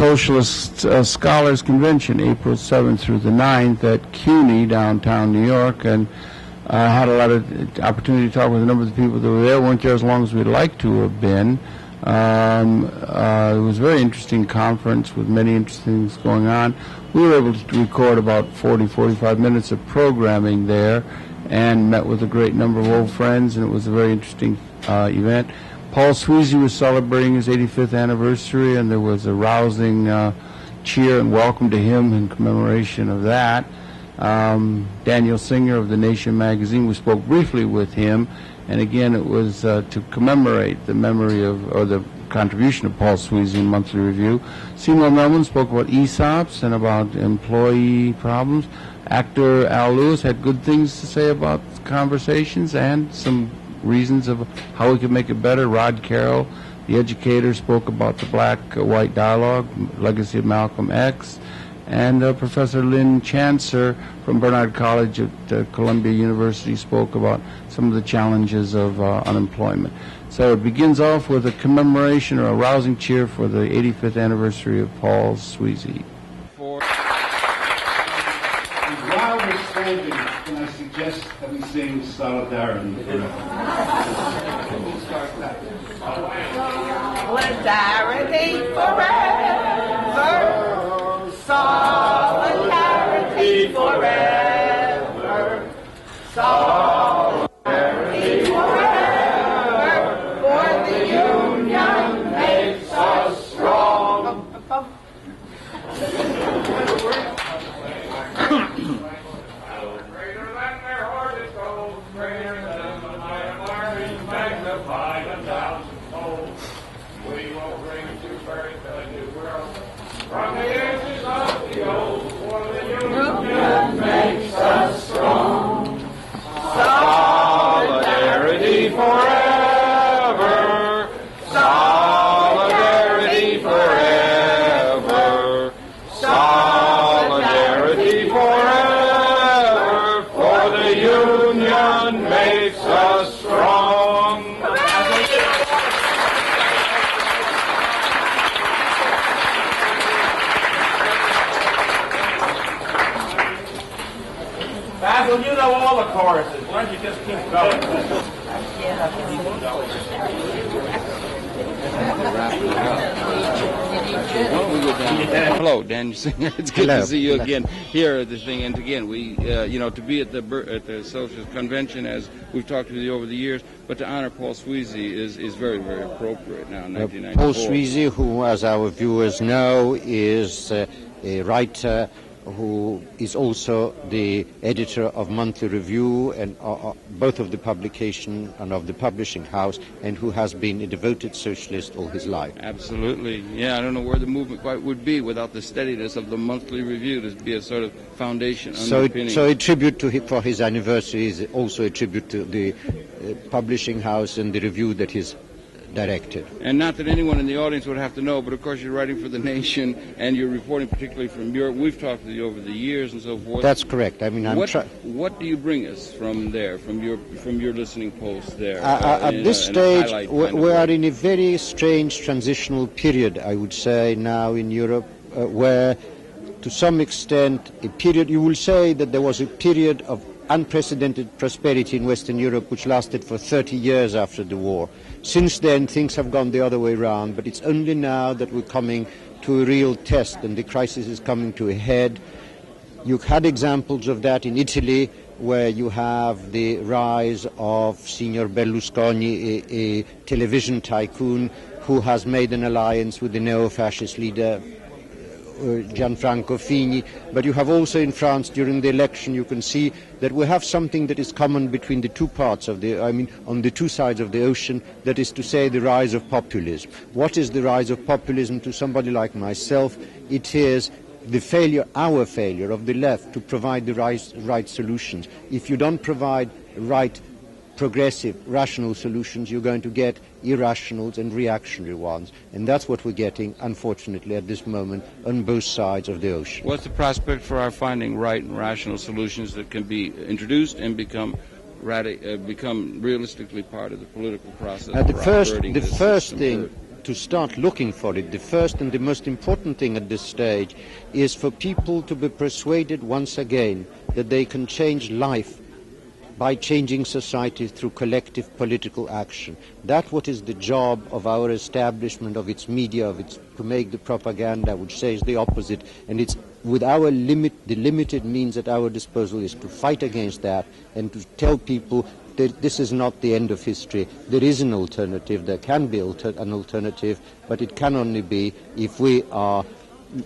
Socialist Scholars Convention, April 7th through the 9th at CUNY, downtown New York, and I had a lot of opportunity to talk with a number of the people that were there. Weren't there as long as we'd like to have been. It was a very interesting conference with many interesting things going on. We were able to record about 45 minutes of programming there and met with a great number of old friends, and it was a very interesting event. Paul Sweezy was celebrating his 85th anniversary, and there was a rousing cheer and welcome to him in commemoration of that. Daniel Singer of the Nation Magazine, we spoke briefly with him, and again it was to commemorate the memory of, or the contribution of Paul Sweezy in Monthly Review. Seymour Melman spoke about ESOPs and about employee problems. Actor Al Lewis had good things to say about conversations and some reasons of how we could make it better. Rod Carroll, the Educator, spoke about the black-white dialogue, legacy of Malcolm X. And Professor Lynn Chancer from Barnard College at Columbia University spoke about some of the challenges of unemployment. So it begins off with a commemoration or a rousing cheer for the 85th anniversary of Paul Sweezy. While we're standing, can I suggest that we sing Solidarity Forever? We'll start that. Solidarity forever. Solidarity forever. Solidarity forever. For the union makes us strong. Greater than their horses gold, greater than the might of armies magnified 1,000-fold. We will bring to birth a new world from the edges of the old, for the union makes us strong. Solidarity forever. Solidarity forever. Solidarity forever. For the union makes us strong. Basil, you know all the choruses. Why don't you just keep going? Hello, Dan Singer. It's good to see you again here at this thing. And again, we, to be at the Socialist Convention, as we've talked to you over the years, but to honor Paul Sweezy is very, very appropriate now in 1994. Paul Sweezy, who, as our viewers know, is a writer who is also the editor of Monthly Review and both of the publication and of the publishing house, and who has been a devoted socialist all his life. Absolutely. Yeah, I don't know where the movement quite would be without the steadiness of the Monthly Review to be a sort of foundation underpinning. So a tribute to him for his anniversary is also a tribute to the publishing house and the review that he's directed. And not that anyone in the audience would have to know, but of course you're writing for The Nation and you're reporting particularly from Europe. We've talked to you over the years and so forth. That's correct. I mean, what do you bring us from there, from your listening post there? At this stage, we are in a very strange transitional period, I would say, now in Europe, where to some extent you will say that there was a period of unprecedented prosperity in Western Europe which lasted for 30 years after the war. Since then, things have gone the other way around, but it's only now that we're coming to a real test and the crisis is coming to a head. You've had examples of that in Italy, where you have the rise of Signor Berlusconi, a television tycoon who has made an alliance with the neo-fascist leader Gianfranco Fini, but you have also in France during the election, you can see that we have something that is common between the two parts of on the two sides of the ocean, that is to say the rise of populism. What is the rise of populism to somebody like myself? It is our failure of the left to provide the right solutions. If you don't provide right progressive, rational solutions, you're going to get irrationals and reactionary ones. And that's what we're getting, unfortunately, at this moment on both sides of the ocean. What's the prospect for our finding right and rational solutions that can be introduced and become realistically part of the political process? The first thing to start looking for it. The first and the most important thing at this stage is for people to be persuaded once again that they can change life by changing society through collective political action. That's what is the job of our establishment, of its media, of its to make the propaganda which says the opposite. And it's with our the limited means at our disposal is to fight against that and to tell people that this is not the end of history. There is an alternative. There can be an alternative, but it can only be if we are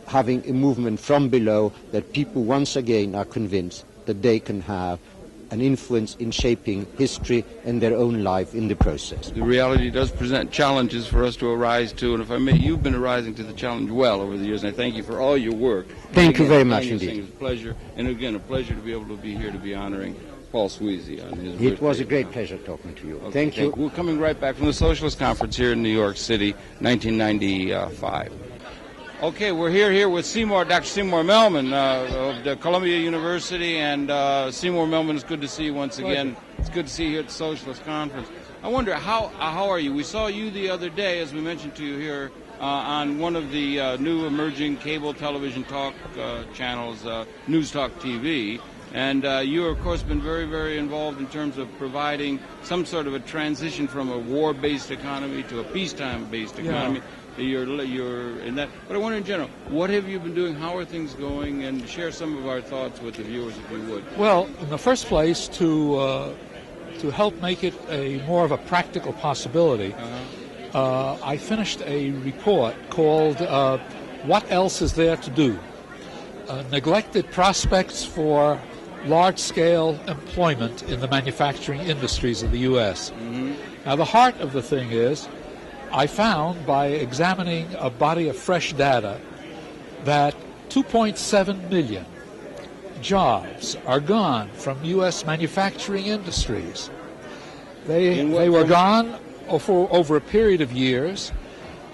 having a movement from below, that people once again are convinced that they can have an influence in shaping history and their own life in the process. The reality does present challenges for us to arise to, and if I may, you've been arising to the challenge well over the years, and I thank you for all your work. Thank you very much indeed. It's a pleasure, and again, a pleasure to be able to be here to be honoring Paul Sweezy on his birthday. It was a great pleasure talking to you. Okay, thank you. We're coming right back from the Socialist Conference here in New York City, 1995. Okay, we're here with Seymour, Dr. Seymour Melman of the Columbia University, and Seymour Melman, it's good to see you once again. It's good to see you here at the Socialist Conference. I wonder, how are you? We saw you the other day, as we mentioned to you here, on one of the new emerging cable television talk channels, News Talk TV, and you, of course, been very, very involved in terms of providing some sort of a transition from a war-based economy to a peacetime-based economy. You're in that. But I wonder in general, what have you been doing? How are things going? And share some of our thoughts with the viewers, if you would. Well, in the first place, to help make it a more of a practical possibility, I finished a report called "What Else Is There to Do? Neglected Prospects for Large-Scale Employment in the Manufacturing Industries of the U.S." Now, the heart of the thing is, I found by examining a body of fresh data that 2.7 million jobs are gone from U.S. manufacturing industries. They were gone for over a period of years,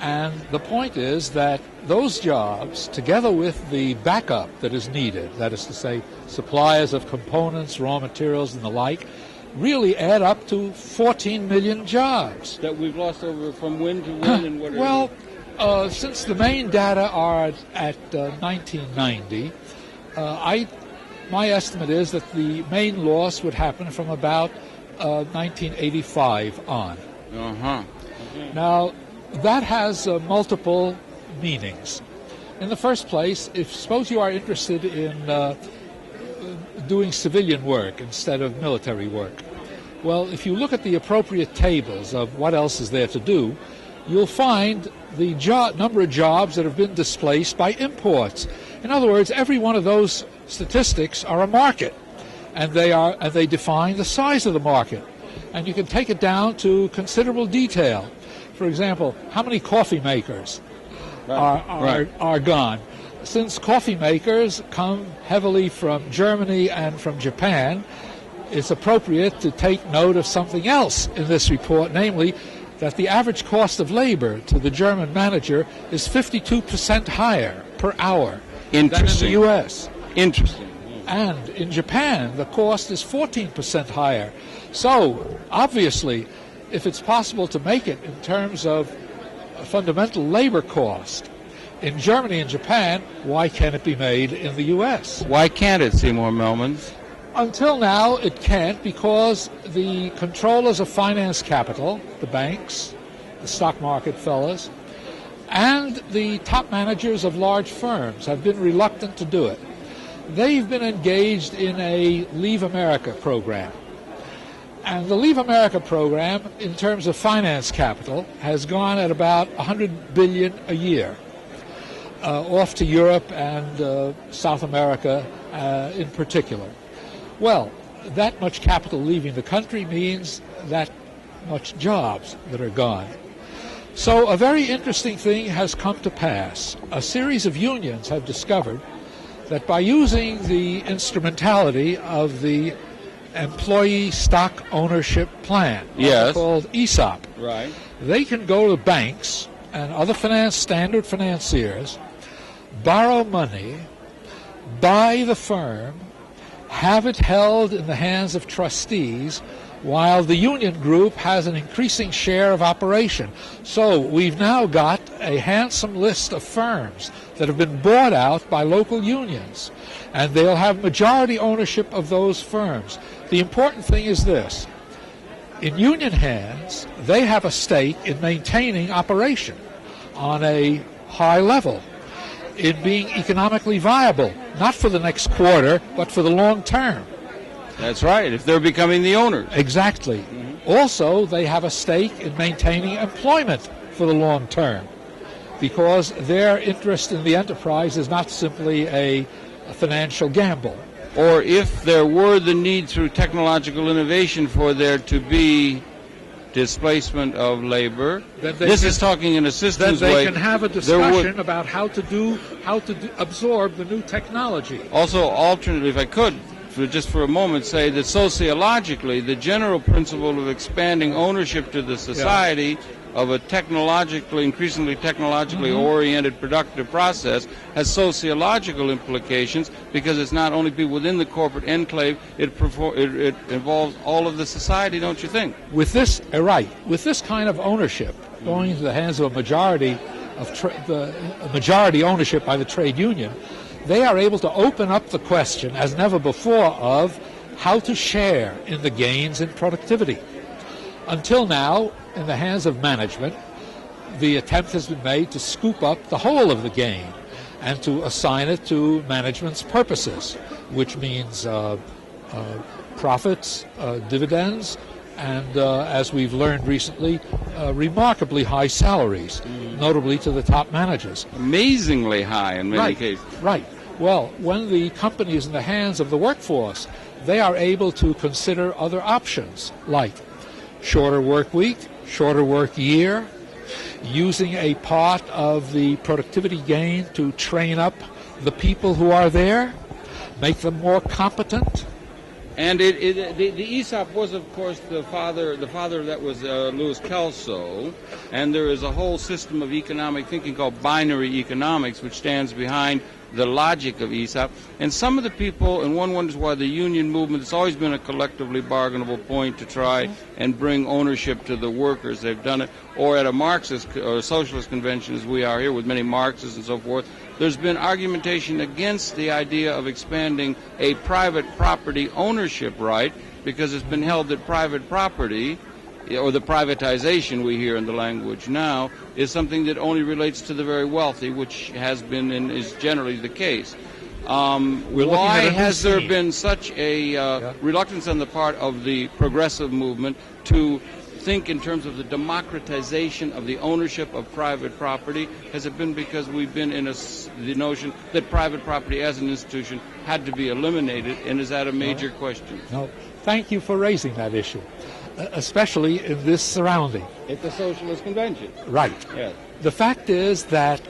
and the point is that those jobs, together with the backup that is needed, that is to say suppliers of components, raw materials, and the like, really add up to 14 million jobs. That we've lost over from when to when and what? Well, since the main data are at 1990, my estimate is that the main loss would happen from about 1985 on. Now, that has multiple meanings. In the first place, suppose you are interested in doing civilian work instead of military work. Well, if you look at the appropriate tables of what else is there to do, you'll find the number of jobs that have been displaced by imports. In other words, every one of those statistics are a market, and they define the size of the market. And you can take it down to considerable detail. For example, how many coffee makers are gone? Since coffee makers come heavily from Germany and from Japan, it's appropriate to take note of something else in this report, namely that the average cost of labor to the German manager is 52% higher per hour than in the U.S. Interesting. And in Japan, the cost is 14% higher. So, obviously, if it's possible to make it in terms of fundamental labor cost, in Germany and Japan, why can't it be made in the U.S.? Why can't it, Seymour Melman? Until now, it can't, because the controllers of finance capital, the banks, the stock market fellas, and the top managers of large firms have been reluctant to do it. They've been engaged in a Leave America program. And the Leave America program, in terms of finance capital, has gone at about $100 billion a year. Off to Europe and South America in particular. Well, that much capital leaving the country means that much jobs that are gone. So a very interesting thing has come to pass. A series of unions have discovered that by using the instrumentality of the employee stock ownership plan, called ESOP, right, they can go to banks and other standard financiers, borrow money, buy the firm, have it held in the hands of trustees while the union group has an increasing share of operation. So we've now got a handsome list of firms that have been bought out by local unions, and they'll have majority ownership of those firms. The important thing is this. In union hands, they have a stake in maintaining operation on a high level, in being economically viable, not for the next quarter, but for the long term. That's right, if they're becoming the owners. Exactly. Mm-hmm. Also, they have a stake in maintaining employment for the long term, because their interest in the enterprise is not simply a financial gamble. Or if there were the need through technological innovation for there to be displacement of labor, this is talking in a systems way. way. They can have a discussion about how to absorb the new technology. Also, alternately, if I could, just for a moment, say that sociologically, the general principle of expanding ownership to the society of a increasingly technologically oriented productive process has sociological implications, because it's not only people within the corporate enclave, it involves all of the society, don't you think? With this, with this kind of ownership going into the hands of a majority majority ownership by the trade union, they are able to open up the question, as never before, of how to share in the gains in productivity. Until now, in the hands of management, the attempt has been made to scoop up the whole of the gain and to assign it to management's purposes, which means profits, dividends, and, as we've learned recently, remarkably high salaries, notably to the top managers. Amazingly high in many cases. Right. Well, when the company is in the hands of the workforce, they are able to consider other options, like shorter work week, shorter work year, using a part of the productivity gain to train up the people who are there, make them more competent. And the ESOP was, of course, the father that was Louis Kelso, and there is a whole system of economic thinking called binary economics, which stands behind the logic of ESOP. And some of the people, and one wonders why the union movement, it's always been a collectively bargainable point to try and bring ownership to the workers. They've done it, or at a Marxist or socialist convention, as we are here with many Marxists and so forth, there's been argumentation against the idea of expanding a private property ownership right, because it's been held that private property, or the privatization we hear in the language now, is something that only relates to the very wealthy, which has been and is generally the case. Why has there been such a reluctance on the part of the progressive movement to think in terms of the democratization of the ownership of private property? Has it been because we've been in the notion that private property as an institution had to be eliminated, and is that a major question? No. Thank you for raising that issue, especially in this surrounding. At the Socialist Convention. Right. Yes. The fact is that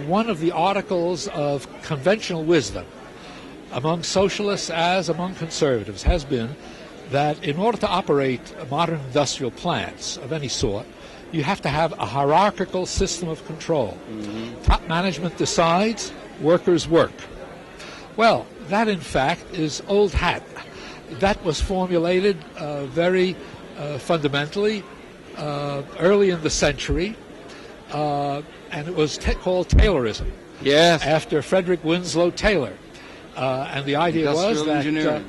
one of the articles of conventional wisdom among socialists as among conservatives has been that in order to operate modern industrial plants of any sort, you have to have a hierarchical system of control. Top management decides, workers work. Well, that in fact is old hat. That was formulated very fundamentally early in the century, and it was called Taylorism. Yes. After Frederick Winslow Taylor. And the idea was that,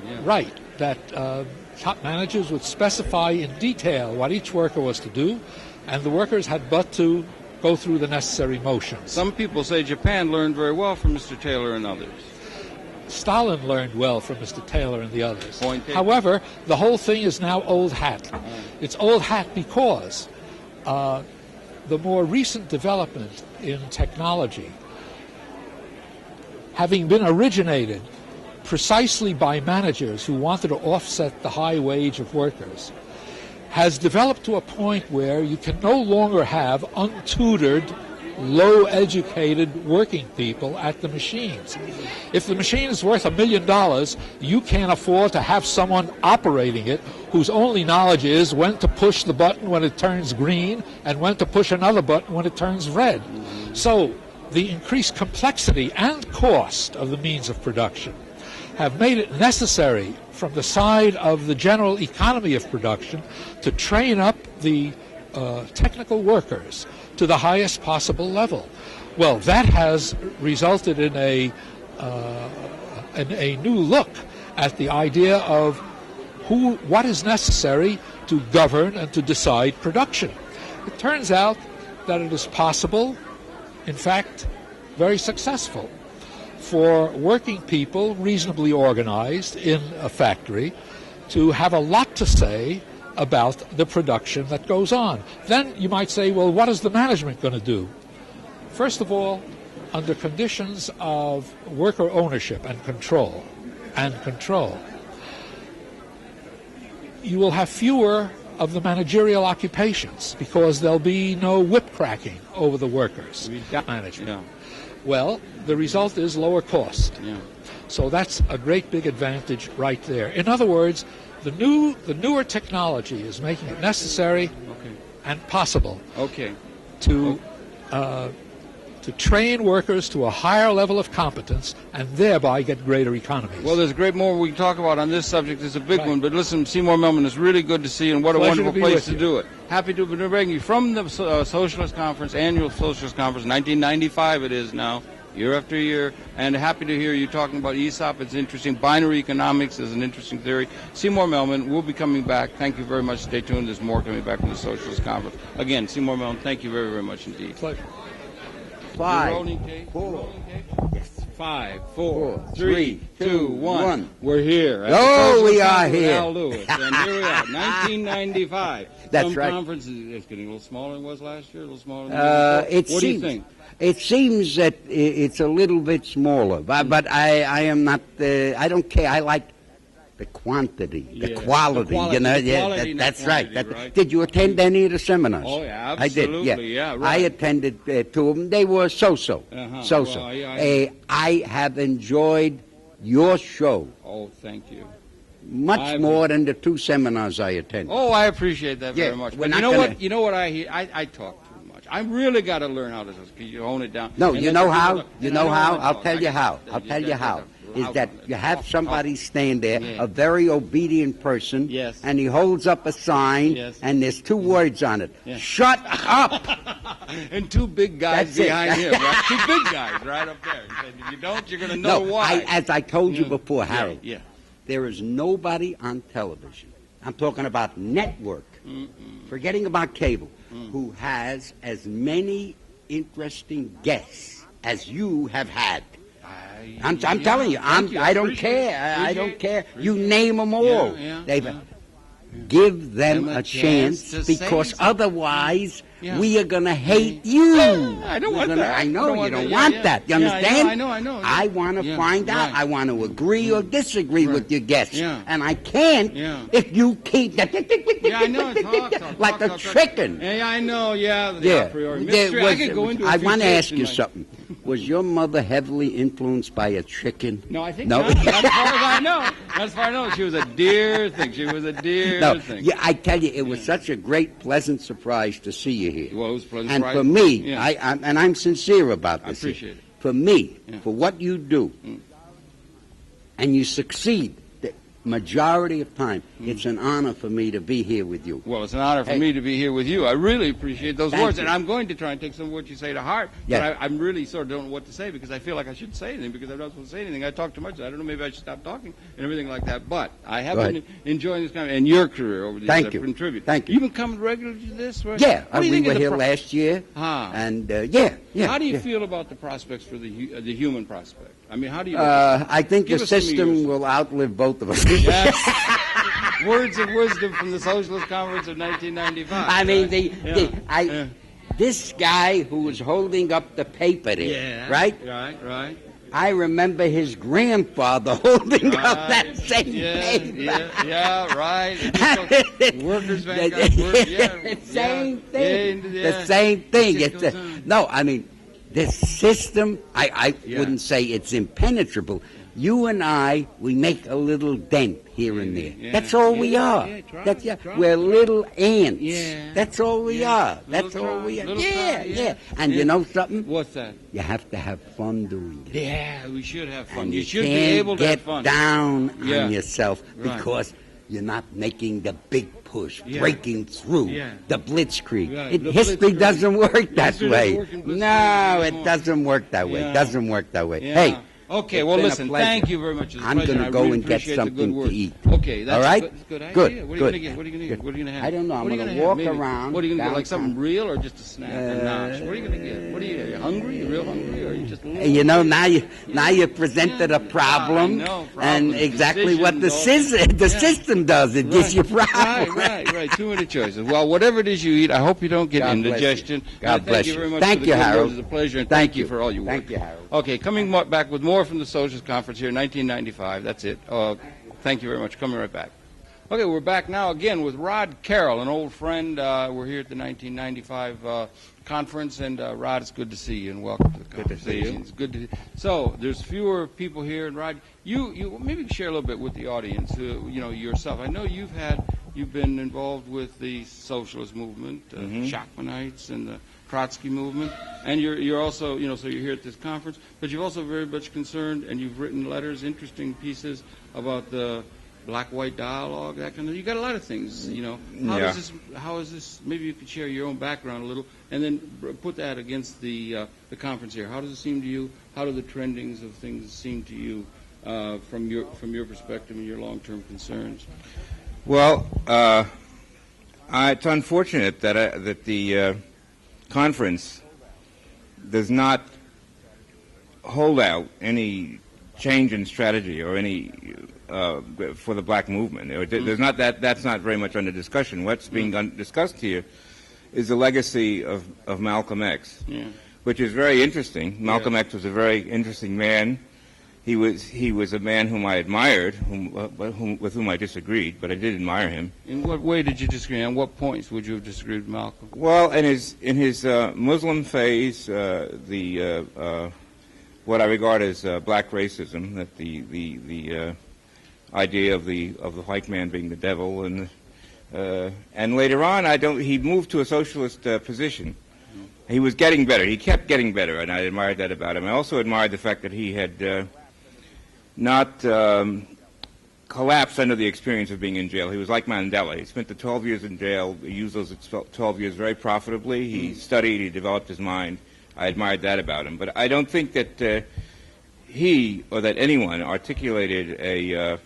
that top managers would specify in detail what each worker was to do, and the workers had but to go through the necessary motions. Some people say Japan learned very well from Mr. Taylor and others. Stalin learned well from Mr. Taylor and the others. However, the whole thing is now old hat. It's old hat because the more recent development in technology, having been originated precisely by managers who wanted to offset the high wage of workers, has developed to a point where you can no longer have untutored, low-educated working people at the machines. If the machine is worth $1 million, you can't afford to have someone operating it whose only knowledge is when to push the button when it turns green and when to push another button when it turns red. So the increased complexity and cost of the means of production have made it necessary from the side of the general economy of production to train up the technical workers to the highest possible level. Well, that has resulted in a new look at the idea of what is necessary to govern and to decide production. It turns out that it is possible, in fact, very successful, for working people reasonably organized in a factory to have a lot to say about the production that goes on. Then you might say, well, what is the management going to do? First of all, under conditions of worker ownership and control, you will have fewer of the managerial occupations because there'll be no whip cracking over the workers. Management. Yeah. Well, the result is lower cost. Yeah. So that's a great big advantage right there. In other words, the newer technology is making it necessary and possible to train workers to a higher level of competence and thereby get greater economies. Well, there's great more we can talk about on this subject. It's a big one, but listen, Seymour Melman, it's really good to see you, and what a wonderful place to do it. Happy to bring you from the Socialist Conference, annual Socialist Conference, 1995 it is now, year after year, and happy to hear you talking about ESOP. It's interesting. Binary economics is an interesting theory. Seymour Melman, we'll be coming back. Thank you very much. Stay tuned. There's more coming back from the Socialist Conference. Again, Seymour Melman, thank you very, very much indeed. Pleasure. 5, 4, yes. 5, 4, 3, 2, 1. We're here. Oh, we are here. Al Lewis, and here we are, 1995. That's Some right. conference is getting a little smaller than it was last year, a little smaller than What do you think? It seems that it's a little bit smaller, but I am not. I don't care. I like the quantity, the quality. You know, that's right. Did you attend any of the seminars? Oh, yeah, absolutely. I did. Yeah, right. I attended 2 of them. They were so-so. So-so. Well, I have enjoyed your show. Oh, thank you. Much more than the 2 seminars I attended. Oh, I appreciate that very much. But you know gonna... what? You know what I hear? I talk too much. I really got to learn how to hone it down. No, you know how? You know how? I'll tell you how. I'll tell you how. Is that you have somebody stand there, a very obedient person, and he holds up a sign, and there's 2 words on it. Shut up! And 2 big guys behind him, right? 2 big guys right up there. If you don't, you're going to know why. As I told you before, Harold, there is nobody on television, I'm talking about network, forgetting about cable, who has as many interesting guests as you have had. I'm telling you, I don't care. I don't care. You name them all. Give them a chance because otherwise we are going to hate you. I don't want that. I know you don't want that. You understand? I know. I want to find out. I want to agree or disagree with your guests. And I can't if you keep like a chicken. Yeah, I know. The a priori mystery. I could go into I want to ask you something. Was your mother heavily influenced by a chicken? No, I think not. As far as I know. As far as I know, she was a dear thing. Thing. Yeah, I tell you, it was such a great, pleasant surprise to see you here. Well, it was pleasant. And for me, I'm sincere about this. I appreciate it. For me, for what you do, and you succeed, the majority of time, it's an honor for me to be here with you. Well, it's an honor for me to be here with you. I really appreciate those words, and I'm going to try and take some of what you say to heart. But I'm really sort of don't know what to say because I feel like I shouldn't say anything because I'm not supposed to say anything. I talk too much. I don't know. Maybe I should stop talking and everything like that. But I have been enjoying this and your career over the years. Thank you. Contribute. Thank you. You've been coming regularly to this, right? Yeah, we were here last year, and How do you feel about the prospects for the human prospect? I mean, how do you? I think the system will outlive both of us. Yes. Words of wisdom from the Socialist Conference of 1995. I mean, this guy who was holding up the paper there, right? Right. I remember his grandfather holding up that same paper. Yeah, right. Workers' Vanguard. The same thing. The same thing. No, I mean, this system, I wouldn't say it's impenetrable. You and I, we make a little dent here and there. That's all we are. We're little ants. That's all we are. That's all we are. And you know something? What's that? You have to have fun doing it. Yeah, we should have fun. And You you should be can't able to have fun. get down on yourself Right. because you're not making the big push, breaking through the blitzkrieg. Right, the History blitzkrieg. doesn't work that History way. doesn't work in No, blitzkrieg it anymore. doesn't work that way. Yeah. It doesn't work that way. Yeah. Hey. Okay, it's well, been a listen, pleasure. thank you very much. It's a I'm pleasure. going to I go really and get appreciate the good something to words. eat. Okay, that's all right? a good idea. Good, What are you good. going to get? What are you going to get? What are you going to have? I don't know. I'm What are you gonna gonna walk have? Maybe. around What are you going to get? Like downtown. something real or just a snack or not? What are you going to get? What are you hungry? You real hungry? Or are you just a little You know, now you presented a problem, I know, and exactly what the decisions, system does. It gives you problems. Right. Too many choices. Well, whatever it is you eat, I hope you don't get God bless indigestion. you. God bless Thank you you. very much. Thank for you, the good Harold. words. It's a pleasure, and Thank thank you you. for all your work. Thank you, Harold. Okay, coming back with more from the Socialist Conference here in 1995. That's it. Thank you very much. Coming right back. Okay, we're back now again with Rod Carroll, an old friend. We're here at the 1995 conference, and Rod, it's good to see you, and welcome to the conversation. It's good to see you. So there's fewer people here, and Rod, you maybe share a little bit with the audience. Yourself. I know you've been involved with the socialist movement, Shachtmanites, and the Trotsky movement, and you're also, so you're here at this conference, but you're also very much concerned, and you've written letters, interesting pieces about the black-white dialogue, that kind of. You got a lot of things, How is this? Maybe you could share your own background a little, and then put that against the conference here. How does it seem to you? How do the trendings of things seem to you from your perspective and your long-term concerns? Well, it's unfortunate that the conference does not hold out any change in strategy or any for the black movement. There's not that's not very much under discussion. What's being discussed here is the legacy of Malcolm X, which is very interesting. Malcolm X was a very interesting man. He was a man whom I admired, with whom I disagreed, but I did admire him. In what way did you disagree? On what points would you have disagreed with Malcolm? Well, in his Muslim phase, what I regard as black racism, that the idea of the white man being the devil, and later on, he moved to a socialist position. He was getting better. He kept getting better, and I admired that about him. I also admired the fact that he had not collapsed under the experience of being in jail. He was like Mandela. He spent the 12 years in jail. He used those 12 years very profitably. He studied. He developed his mind. I admired that about him. But I don't think that he or that anyone articulated a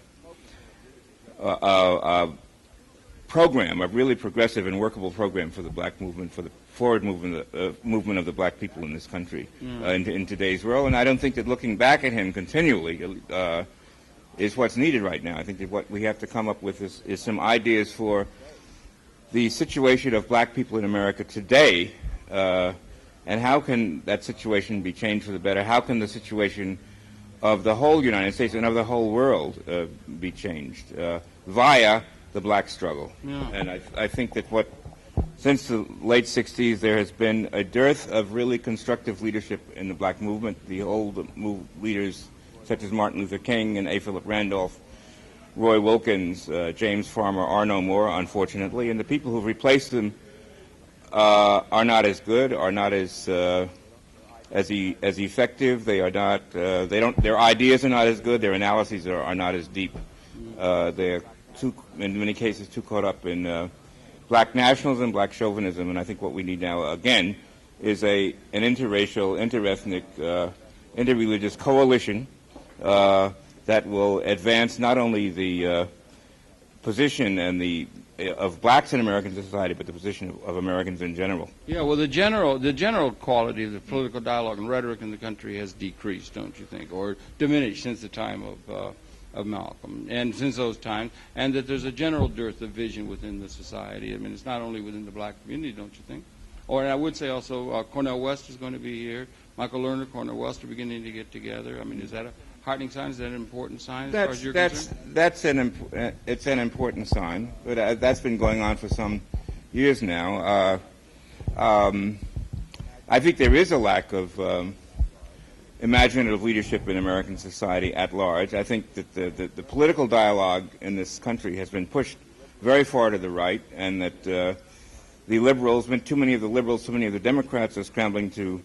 program, a really progressive and workable program for the black movement, for the forward movement of the black people in this country in today's world. And I don't think that looking back at him continually is what's needed right now. I think that what we have to come up with is some ideas for the situation of black people in America today, and how can that situation be changed for the better? How can the situation of the whole United States and of the whole world be changed via the black struggle? And I think that since the late 60s, there has been a dearth of really constructive leadership in the black movement. The old leaders such as Martin Luther King and A. Philip Randolph, Roy Wilkins, James Farmer are no more, unfortunately, and the people who've replaced them are not as good, are not as effective. They are not. Their ideas are not as good. Their analyses are not as deep. They're in many cases, too caught up in black nationalism, black chauvinism, and I think what we need now, again, is an interracial, interethnic, interreligious coalition that will advance not only the position of blacks in American society, but the position of Americans in general. Yeah, well, the general quality of the political dialogue and rhetoric in the country has decreased, don't you think, or diminished since the time of Malcolm, and since those times, and that there's a general dearth of vision within the society. I mean, it's not only within the black community, don't you think? And I would say also, Cornel West is going to be here. Michael Lerner, Cornel West are beginning to get together. I mean, is that a heartening sign? Is that an important sign as far as you're concerned? It's an important sign, but that's been going on for some years now. I think there is a lack of imaginative leadership in American society at large. I think that the political dialogue in this country has been pushed very far to the right, and that the liberals, too many of the liberals, too many of the Democrats are scrambling to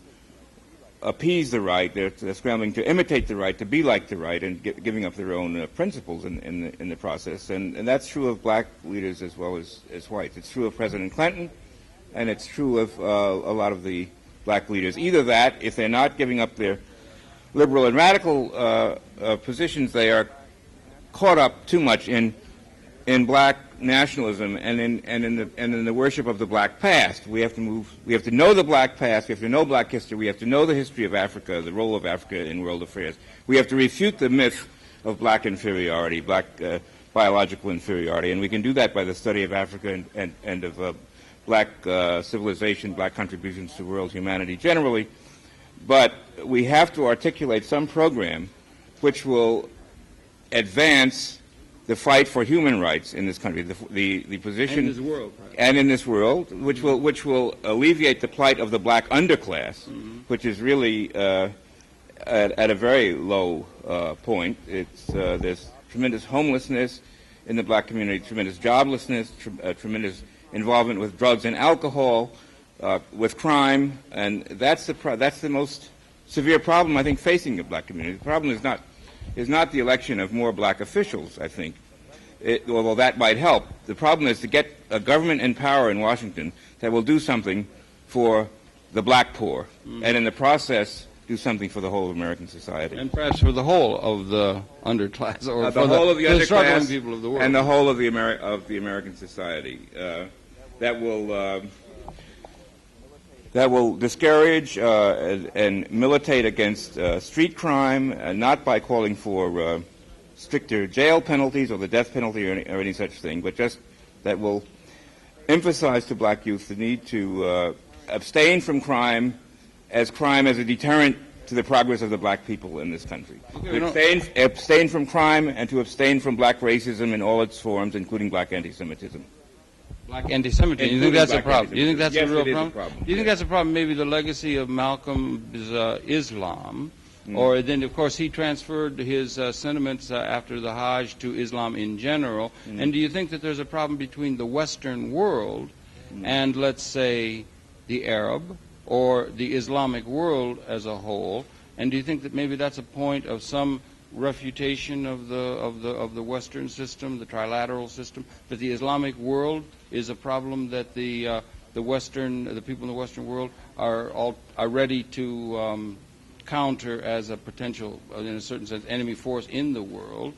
appease the right. They're scrambling to imitate the right, to be like the right, and giving up their own principles in the process. And that's true of black leaders as well as whites. It's true of President Clinton, and it's true of a lot of the black leaders. Either that, if they're not giving up their liberal and radical positions, they are caught up too much in black nationalism and in the worship of the black past. We have to know the black past. We have to know black history. We have to know the history of Africa, the role of Africa in world affairs. We have to refute the myth of black inferiority, black biological inferiority, and we can do that by the study of Africa and of black civilization, black contributions to world humanity generally. But we have to articulate some program which will advance the fight for human rights in this country, the position, and in this world, right? And in this world, which will alleviate the plight of the black underclass, which is really at a very low point. There's tremendous homelessness in the black community, tremendous joblessness, tremendous involvement with drugs and alcohol, with crime, and that's the most severe problem I think facing the black community. The problem is not the election of more black officials, I think, although that might help. The problem is to get a government in power in Washington that will do something for the black poor, and in the process do something for the whole of American society. And perhaps for the whole of the underclass, or the whole of the struggling underclass people of the world. and the whole of the American society. That will discourage and militate against street crime, not by calling for stricter jail penalties or the death penalty or any such thing, but just that will emphasize to black youth the need to abstain from crime as a deterrent to the progress of the black people in this country. Okay, abstain from crime and to abstain from black racism in all its forms, including black anti-Semitism. Black anti-Semitism. You think that's a problem? You think that's yes, a real it is problem? A problem? Do you think that's a problem? Maybe the legacy of Malcolm's Islam, or then of course he transferred his sentiments after the Hajj to Islam in general. And do you think that there's a problem between the Western world and, let's say, the Arab or the Islamic world as a whole? And do you think that maybe that's a point of some refutation of the Western system, the trilateral system, that the Islamic world is a problem that the people in the Western world are ready to counter as a potential, in a certain sense, enemy force in the world?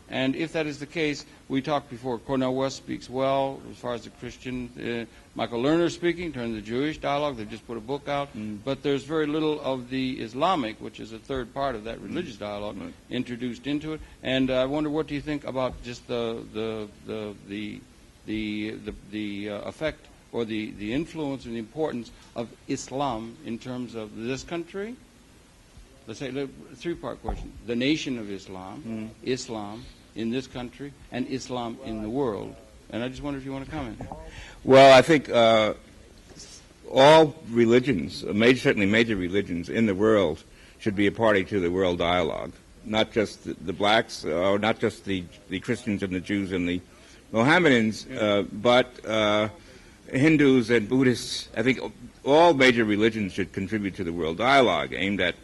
And if that is the case, we talked before, Cornel West speaks well as far as the Christian, Michael Lerner speaking, turn the Jewish dialogue, they've just put a book out, but there's very little of the Islamic, which is a third part of that religious dialogue, introduced into it. And I wonder, what do you think about just the effect or the influence and the importance of Islam in terms of this country? Let's say a three-part question: the nation of Islam, Islam in this country, and Islam in the world. And I just wonder if you want to comment. Well, I think all religions, certainly major religions in the world, should be a party to the world dialogue. Not just the blacks, or not just the Christians and the Jews and the Mohammedans, but Hindus and Buddhists. I think all major religions should contribute to the world dialogue aimed at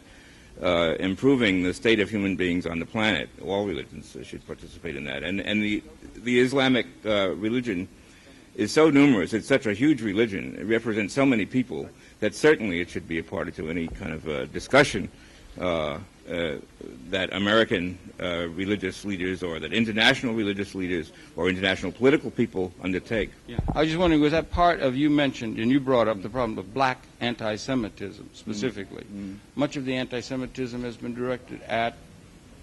improving the state of human beings on the planet. All religions should participate in that. And the Islamic religion is so numerous, it's such a huge religion, it represents so many people, that certainly it should be a party to any kind of discussion that American religious leaders or that international religious leaders or international political people undertake. Yeah. I was just wondering, was that part of, you mentioned and you brought up the problem of black anti-Semitism specifically. Much of the anti-Semitism has been directed at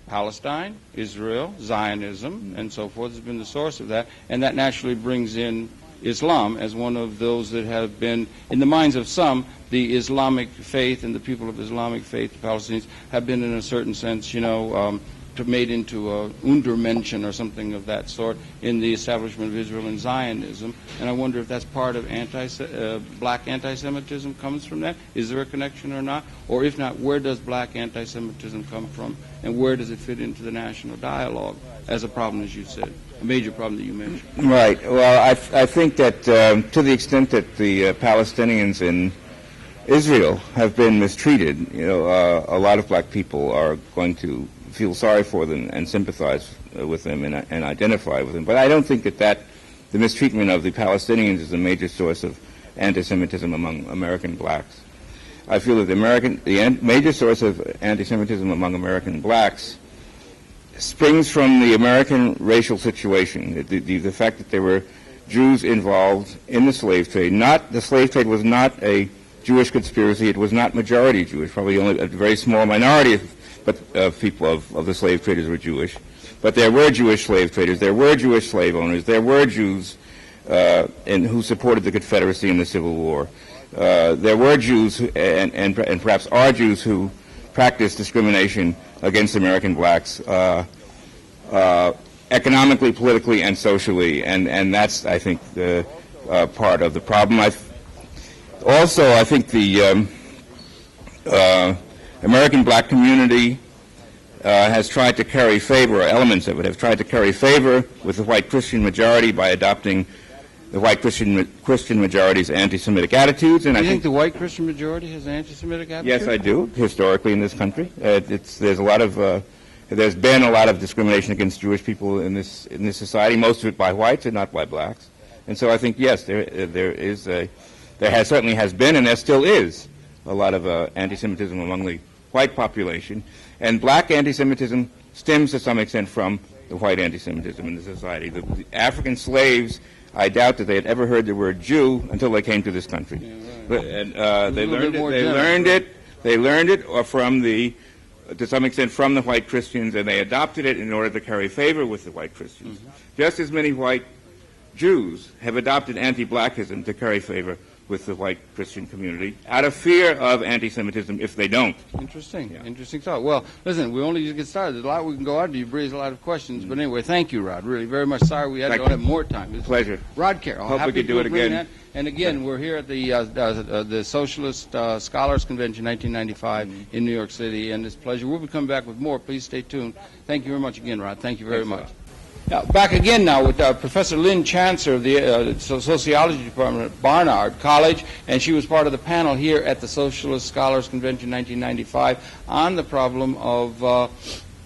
Palestine, Israel, Zionism, and so forth has been the source of that, and that naturally brings in Islam as one of those that have been, in the minds of some, the Islamic faith and the people of Islamic faith, the Palestinians, have been in a certain sense, made into a Untermenschen or something of that sort in the establishment of Israel and Zionism. And I wonder if that's part of black anti-Semitism comes from that. Is there a connection or not? Or if not, where does black anti-Semitism come from, and where does it fit into the national dialogue as a problem, as you said, a major problem that you mentioned? Right. Well, I think that to the extent that the Palestinians in Israel have been mistreated, a lot of black people are going to feel sorry for them and sympathize with them and identify with them. But I don't think that the mistreatment of the Palestinians is a major source of anti-Semitism among American blacks. I feel that the major source of anti-Semitism among American blacks springs from the American racial situation, the fact that there were Jews involved in the slave trade. The slave trade was not a Jewish conspiracy. It was not majority Jewish. Probably only a very small minority of people of the slave traders were Jewish. But there were Jewish slave traders. There were Jewish slave owners. There were Jews who supported the Confederacy in the Civil War. There were Jews and perhaps are Jews who practiced discrimination against American blacks economically, politically, and socially. And that's, I think, the part of the problem. Also, I think the American black community has tried to curry favor, or elements of it have tried to curry favor with the white Christian majority by adopting the white Christian majority's anti-Semitic attitudes. And Do you think the white Christian majority has an anti-Semitic attitude? Yes, I do. Historically, in this country, there's been a lot of discrimination against Jewish people in this society, most of it by whites and not by blacks. And so I think, yes, there certainly has been, and there still is, a lot of anti-Semitism among the white population. And black anti-Semitism stems to some extent from the white anti-Semitism in the society. The African slaves, I doubt that they had ever heard the word Jew until they came to this country. Yeah, right. And they learned it to some extent from the white Christians, and they adopted it in order to curry favor with the white Christians. Mm-hmm. Just as many white Jews have adopted anti-blackism to curry favor with the white Christian community out of fear of anti-Semitism if they don't. Interesting. Yeah. Interesting thought. Well, listen, we only just get started. There's a lot we can go on. You've raised a lot of questions. But anyway, thank you, Rod. Really, very much sorry we don't have more time. It's pleasure. Rod Carroll. Hope we could do it again. That. And again, we're here at the Socialist Scholars Convention 1995 in New York City, and it's a pleasure. We'll be coming back with more. Please stay tuned. Thank you very much again, Rod. Thank you very much. Now, back again now with Professor Lynn Chancellor of the Sociology Department at Barnard College, and she was part of the panel here at the Socialist Scholars Convention 1995 on the problem of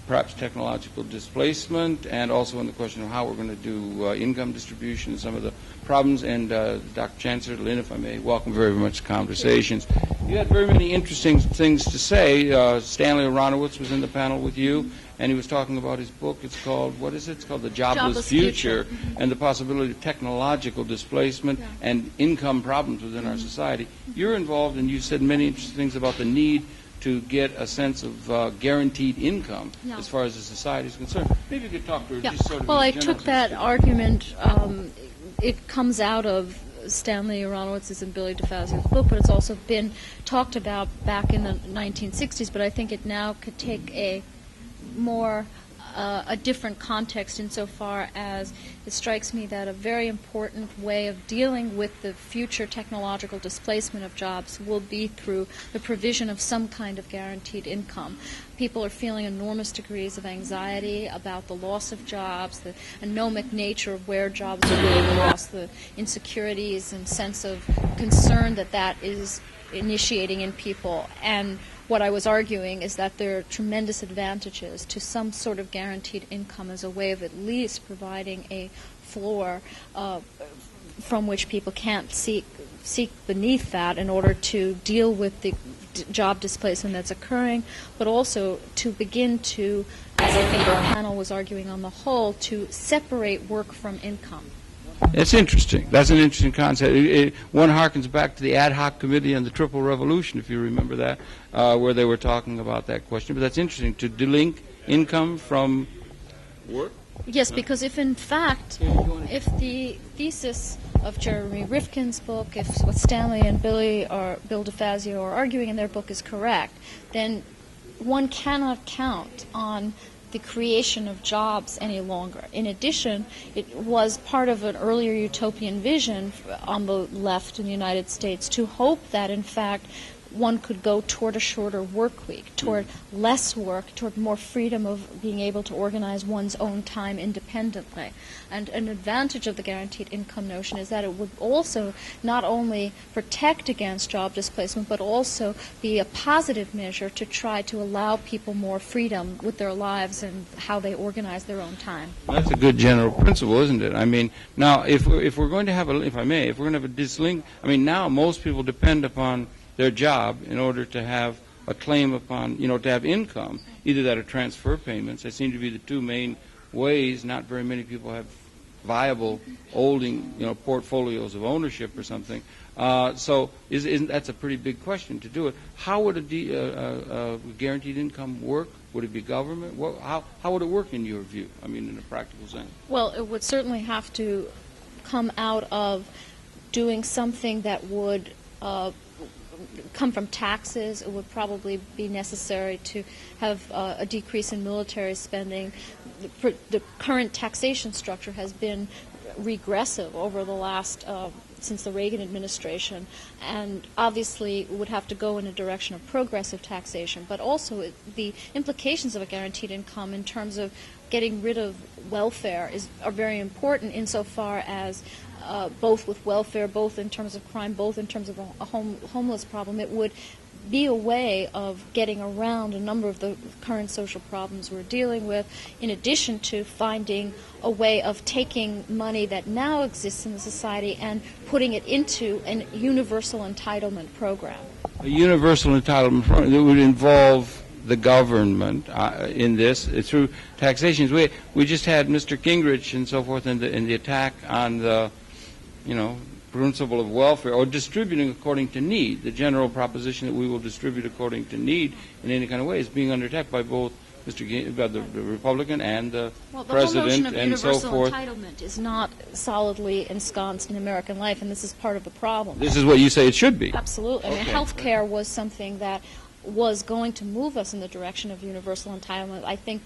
perhaps technological displacement, and also on the question of how we're going to do income distribution and some of the problems. And Dr. Chancellor, Lynn, if I may, welcome very much to Conversations. You had very many interesting things to say. Stanley Aronowitz was in the panel with you, and he was talking about his book. It's called, what is it? It's called The Jobless Future, and the possibility of technological displacement and income problems within our society. You're involved, and you said many interesting things about the need to get a sense of guaranteed income as far as the society is concerned. Maybe you could talk to her just sort of. Well, I took that argument. It comes out of Stanley Aronowitz's and Billy DeFazio's book, but it's also been talked about back in the 1960s, but I think it now could take a different context insofar as it strikes me that a very important way of dealing with the future technological displacement of jobs will be through the provision of some kind of guaranteed income. People are feeling enormous degrees of anxiety about the loss of jobs, the anomic nature of where jobs are being lost, the insecurities and sense of concern that is initiating in people. And what I was arguing is that there are tremendous advantages to some sort of guaranteed income as a way of at least providing a floor from which people can't seek beneath that in order to deal with the job displacement that's occurring, but also to begin to, as I think our panel was arguing on the whole, to separate work from income. It's interesting. That's an interesting concept. One harkens back to the ad hoc committee on the Triple Revolution, if you remember that, where they were talking about that question. But that's interesting, to delink income from work? Yes, because if in fact, if the thesis of Jeremy Rifkin's book, if what Stanley and Bill DeFazio are arguing in their book is correct, then one cannot count on the creation of jobs any longer. In addition, it was part of an earlier utopian vision on the left in the United States to hope that, in fact, one could go toward a shorter work week, toward less work, toward more freedom of being able to organize one's own time independently. And an advantage of the guaranteed income notion is that it would also not only protect against job displacement, but also be a positive measure to try to allow people more freedom with their lives and how they organize their own time. That's a good general principle, isn't it? I mean, now, if we're going to have a, if I may, if we're going to have a dislink, I mean, now most people depend upon their job in order to have a claim upon, to have income, either that or transfer payments. They seem to be the two main ways. Not very many people have viable holding, portfolios of ownership or something. So isn't that's a pretty big question to do it. How would a guaranteed income work? Would it be government? How would it work in your view? I mean, in a practical sense. Well, it would certainly have to come out of doing something that would come from taxes. It would probably be necessary to have a decrease in military spending. The current taxation structure has been regressive over the last since the Reagan administration, and obviously would have to go in a direction of progressive taxation, but also the implications of a guaranteed income in terms of getting rid of welfare are very important insofar as both with welfare, both in terms of crime, both in terms of a homeless problem. It would be a way of getting around a number of the current social problems we're dealing with, in addition to finding a way of taking money that now exists in the society and putting it into a universal entitlement program. A universal entitlement program that would involve the government in this through taxations. We just had Mr. Gingrich and so forth in the attack on the principle of welfare, or distributing according to need. The general proposition that we will distribute according to need in any kind of way is being under attack by both the Republican and the President and so forth. The whole notion of universal entitlement is not solidly ensconced in American life, and this is part of the problem. This is what you say it should be. Absolutely. Okay. I mean, health care was something that was going to move us in the direction of universal entitlement. I think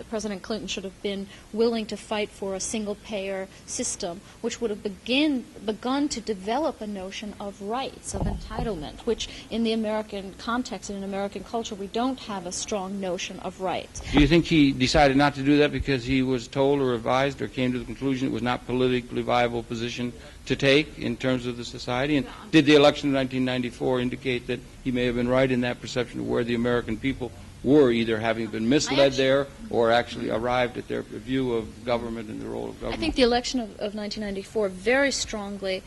President Clinton should have been willing to fight for a single-payer system, which would have begun to develop a notion of rights, of entitlement, which in the American context, in American culture, we don't have a strong notion of rights. Do you think he decided not to do that because he was told or advised or came to the conclusion it was not politically viable position to take in terms of the society? And did the election of 1994 indicate that he may have been right in that perception of where the American people were, either having been misled there or actually arrived at their view of government and the role of government? I think the election of 1994 very strongly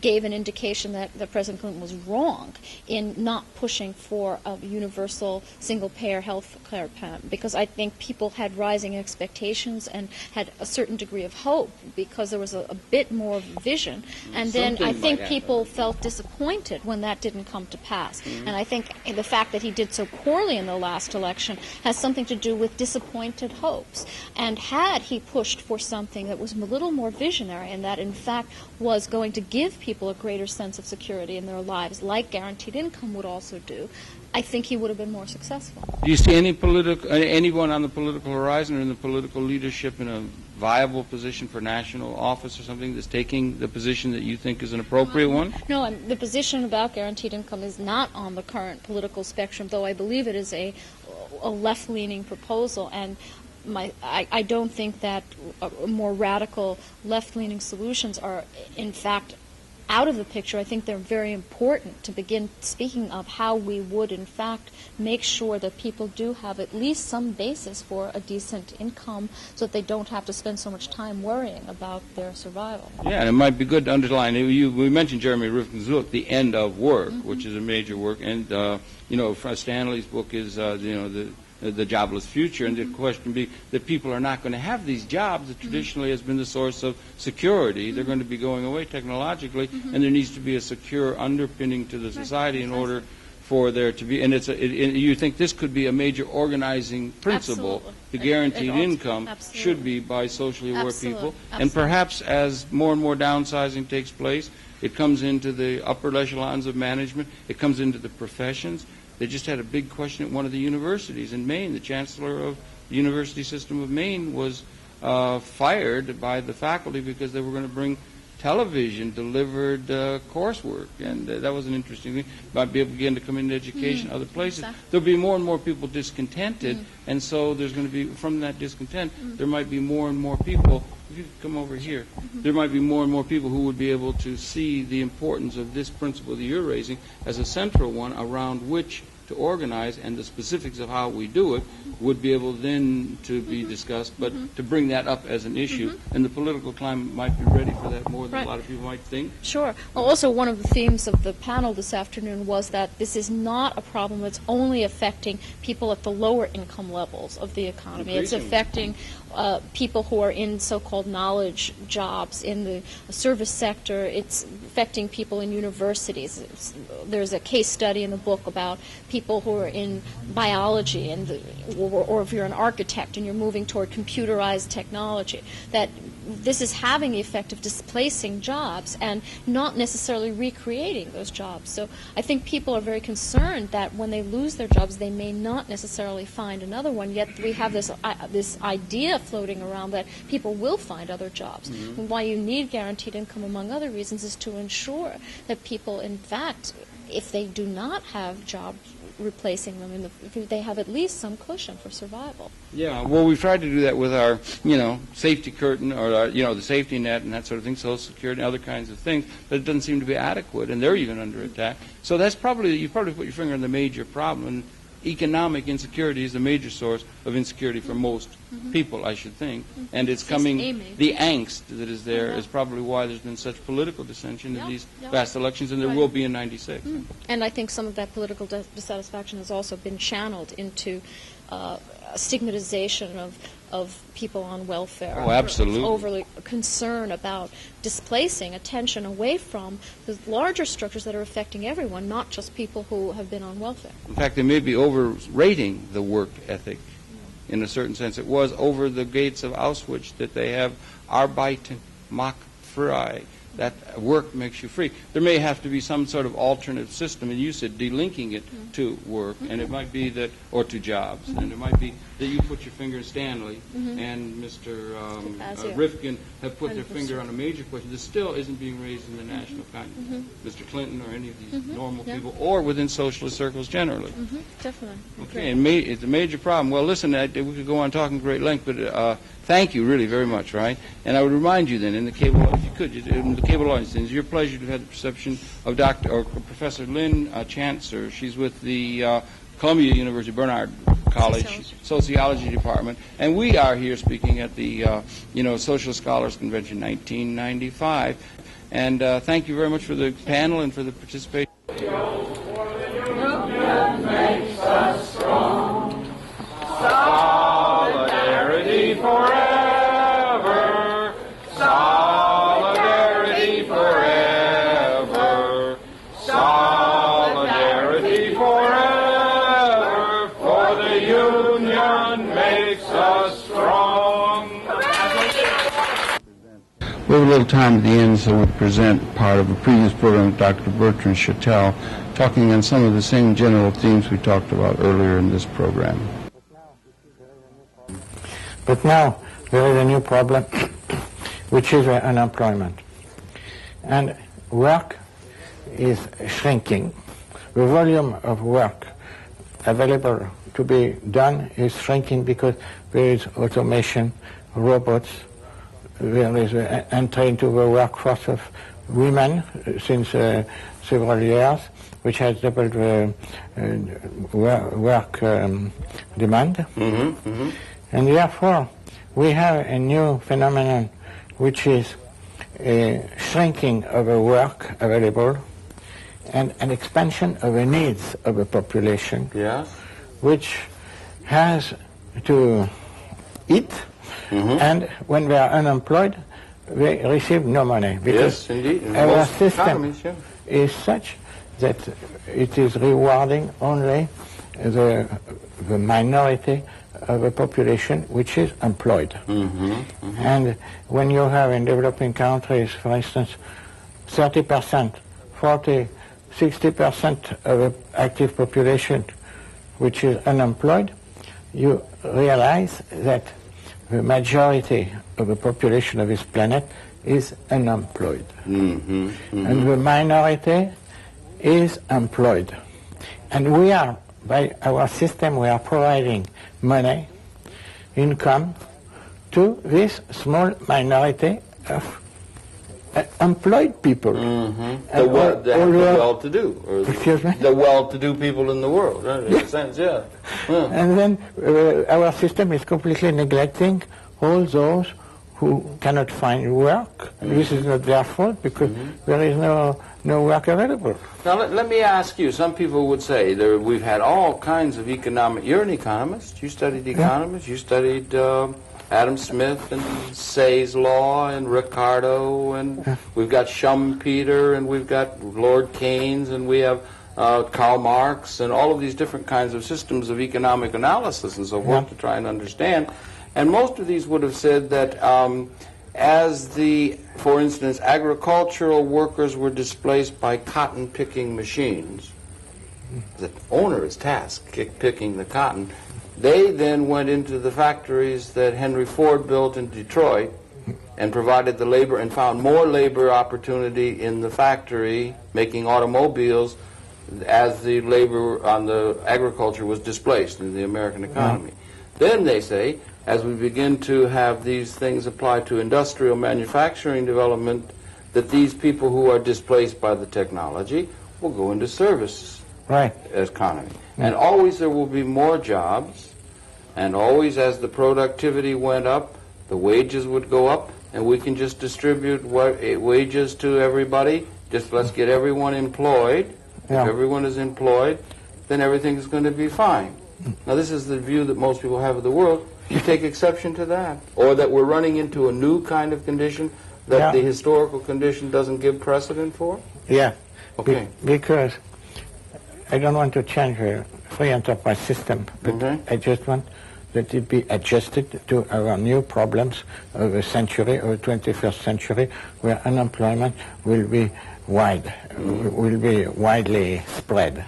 gave an indication that President Clinton was wrong in not pushing for a universal single-payer health care plan, because I think people had rising expectations and had a certain degree of hope because there was a bit more vision. And then I think people felt disappointed when that didn't come to pass. And I think the fact that he did so poorly in the last election has something to do with disappointed hopes. And had he pushed for something that was a little more visionary and that, in fact, was going to give people a greater sense of security in their lives, like guaranteed income would also do, I think he would have been more successful. Do you see anyone on the political horizon or in the political leadership in a viable position for national office or something that's taking the position that you think is an appropriate one? No, the position about guaranteed income is not on the current political spectrum, though I believe it is a left-leaning proposal, and I don't think that more radical left-leaning solutions are, in fact, out of the picture. I think they're very important to begin speaking of how we would, in fact, make sure that people do have at least some basis for a decent income so that they don't have to spend so much time worrying about their survival. Yeah, and it might be good to underline. We mentioned Jeremy Rifkin's book, The End of Work, which is a major work, and Stanley's book is the jobless future, and the question be that people are not going to have these jobs that traditionally has been the source of security. They're going to be going away technologically, and there needs to be a secure underpinning to the society in order for there to be, and you think this could be a major organizing principle. Absolutely. The guaranteed income should be by socially aware people, and perhaps as more and more downsizing takes place, it comes into the upper echelons of management, it comes into the professions. They just had a big question at one of the universities in Maine. The chancellor of the university system of Maine was fired by the faculty because they were going to bring television delivered coursework, and that was an interesting thing. Might be able to begin to come into education, other places. Exactly. There'll be more and more people discontented, and so there's going to be, from that discontent, there might be more and more people. If you could come over here, there might be more and more people who would be able to see the importance of this principle that you're raising as a central one around which to organize, and the specifics of how we do it would be able then to be discussed, but to bring that up as an issue, and the political climate might be ready for that more than a lot of people might think. Sure. Well, also one of the themes of the panel this afternoon was that this is not a problem that's only affecting people at the lower income levels of the economy. It's affecting people who are in so-called knowledge jobs in the service sector. It's affecting people in universities. There's a case study in the book about people who are in biology, and or if you're an architect and you're moving toward computerized technology, that this is having the effect of displacing jobs and not necessarily recreating those jobs. So I think people are very concerned that when they lose their jobs, they may not necessarily find another one, yet we have this idea floating around that people will find other jobs. And why you need guaranteed income, among other reasons, is to ensure that people, in fact, if they do not have jobs replacing them, they have at least some cushion for survival. Yeah, well, we've tried to do that with our, safety curtain, or our, the safety net and that sort of thing, Social Security and other kinds of things, but it doesn't seem to be adequate, and they're even under attack. So that's you probably put your finger on the major problem, and economic insecurity is the major source of insecurity for most people, I should think, and it's coming, the angst that is there is probably why there's been such political dissension in these vast elections, and there will be in 96. And I think some of that political dissatisfaction has also been channeled into stigmatization of people on welfare. Oh, absolutely. Overly concern about displacing attention away from the larger structures that are affecting everyone, not just people who have been on welfare. In fact, they may be overrating the work ethic in a certain sense. It was over the gates of Auschwitz that they have Arbeiten macht frei. That work makes you free. There may have to be some sort of alternative system, and you said delinking it to work, and it might be that, or to jobs, and it might be that you put your finger, Stanley and Mr. Rifkin have put their finger on a major question that still isn't being raised in the national consciousness. Mr. Clinton or any of these normal people, or within socialist circles generally. Definitely. Okay, and it's a major problem. Well, listen, we could go on talking great length, but thank you really very much, right? And I would remind you then, in the cable, if you could, in the cable audience, it's your pleasure to have the reception of Professor Lynn Chancellor. She's with the Columbia University Barnard College Sociology Department, and we are here speaking at the Socialist Scholars Convention 1995. And thank you very much for the panel and for the participation. Solidarity forever. Solidarity forever. Solidarity forever. For the union makes us strong. We have a little time at the end, so we present part of a previous program with Dr. Bertrand Chatel, talking on some of the same general themes we talked about earlier in this program. But now there is a new problem, which is unemployment. And work is shrinking. The volume of work available to be done is shrinking because there is automation, robots, there is an entry into the workforce of women since several years, which has doubled the work demand. And therefore, we have a new phenomenon, which is a shrinking of the work available and an expansion of the needs of the population, which has to eat, and when they are unemployed, they receive no money. Because our system is such that it is rewarding only the minority of a population which is employed. And when you have in developing countries, for instance, 30%, 40% 60% of the active population which is unemployed, you realize that the majority of the population of this planet is unemployed. And the minority is employed. And we are, by our system, we are providing money, income, to this small minority of employed people. The well-to-do. Excuse me? The well-to-do people in the world, right? In a sense, yeah. And then our system is completely neglecting all those who cannot find work. This is not their fault because there is no work available. Now, let me ask you, some people would say we've had all kinds of economic... You're an economist. You studied economics. You studied Adam Smith and Say's Law and Ricardo, and we've got Schumpeter, and we've got Lord Keynes, and we have Karl Marx, and all of these different kinds of systems of economic analysis and so forth to try and understand. And most of these would have said that for instance, agricultural workers were displaced by cotton-picking machines, the owner's task, picking the cotton, they then went into the factories that Henry Ford built in Detroit and provided the labor and found more labor opportunity in the factory making automobiles as the labor on the agriculture was displaced in the American economy. Then they say, as we begin to have these things apply to industrial manufacturing development, that these people who are displaced by the technology will go into service economy. And always there will be more jobs, and always as the productivity went up, the wages would go up, and we can just distribute wages to everybody. Just let's get everyone employed. If everyone is employed, then everything is going to be fine. Now, this is the view that most people have of the world. You take exception to that, or that we're running into a new kind of condition that the historical condition doesn't give precedent for? Yeah. Okay. Because I don't want to change the free enterprise system, but I just want that it be adjusted to our new problems of the century, of the 21st century, where unemployment will be will be widely spread.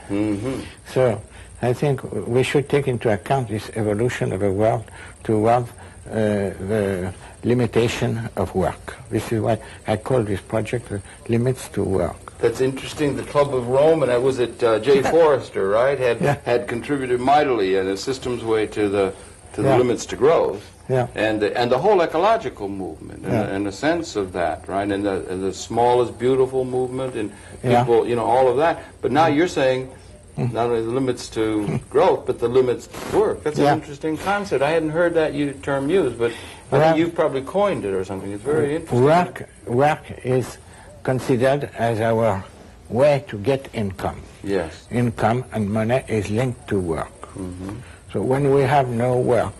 So I think we should take into account this evolution of the world toward the limitation of work. This is why I call this project Limits to Work. That's interesting. The Club of Rome, and that was it, J. Forrester, right, had contributed mightily in a systems way to the limits to growth. And the whole ecological movement, and the sense of that, right, and the small is beautiful movement, and people, you know, all of that. But now you're saying not only the limits to growth, but the limits to work. That's an interesting concept. I hadn't heard that term used, but I think you've probably coined it or something. It's very interesting. Work is considered as our way to get income. Yes. Income and money is linked to work. So when we have no work,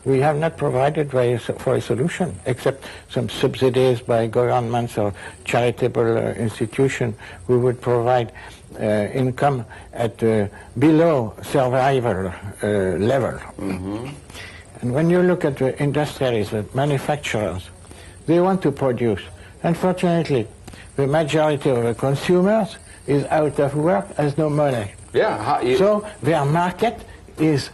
we have not provided for a solution, except some subsidies by governments or charitable institutions. We would provide income at below survival level. And when you look at the industrialists, the manufacturers, they want to produce. Unfortunately, the majority of the consumers is out of work, has no money. So their market is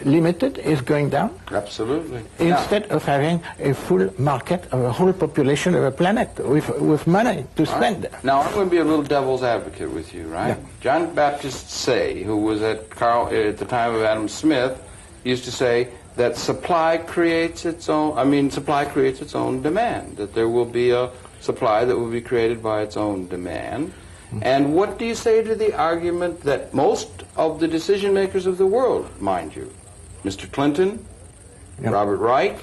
limited, is going down. Absolutely. Instead of having a full market of a whole population of a planet with money to spend. Now, I'm going to be a little devil's advocate with you, right? John Baptist Say, who was at Carroll at the time of Adam Smith, used to say that supply creates its own demand, that there will be a supply that will be created by its own demand. And what do you say to the argument that most of the decision makers of the world, mind you, Mr. Clinton, Robert Reich,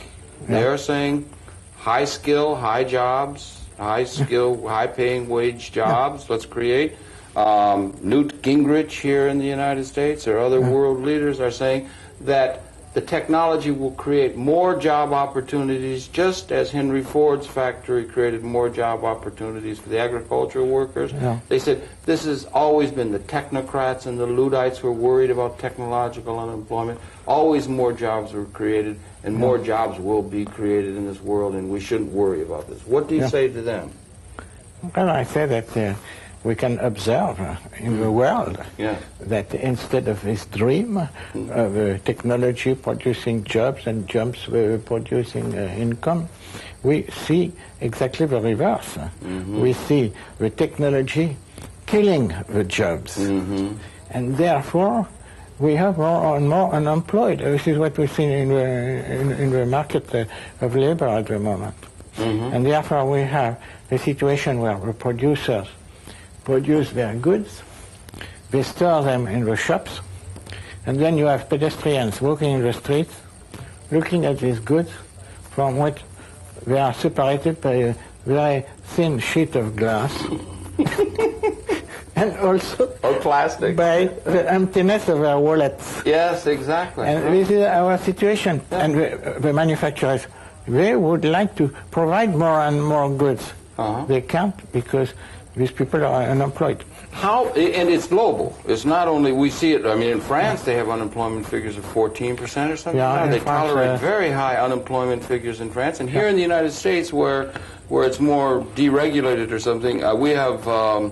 they are saying high skill, high jobs, high skill, high paying wage jobs, let's create. Newt Gingrich here in the United States or other world leaders are saying that the technology will create more job opportunities, just as Henry Ford's factory created more job opportunities for the agricultural workers. They said this has always been the technocrats and the Luddites who are worried about technological unemployment. Always more jobs were created, and more jobs will be created in this world, and we shouldn't worry about this. What do you say to them? Well, I say that we can observe in the world that instead of this dream of technology producing jobs and jobs producing income, we see exactly the reverse. We see the technology killing the jobs. And therefore, we have more and more unemployed. This is what we see in the market of labor at the moment. And therefore, we have a situation where the producers produce their goods, they store them in the shops, and then you have pedestrians walking in the streets, looking at these goods, from which they are separated by a very thin sheet of glass, and also plastic by the emptiness of their wallets. Yes, exactly. And this is our situation. And the manufacturers, they would like to provide more and more goods. They can't because these people are unemployed. How, and it's global. It's not only, we see it, I mean, in France they have unemployment figures of 14% or something. Yeah, they France, tolerate very high unemployment figures in France. And here in the United States, where it's more deregulated or something, we have a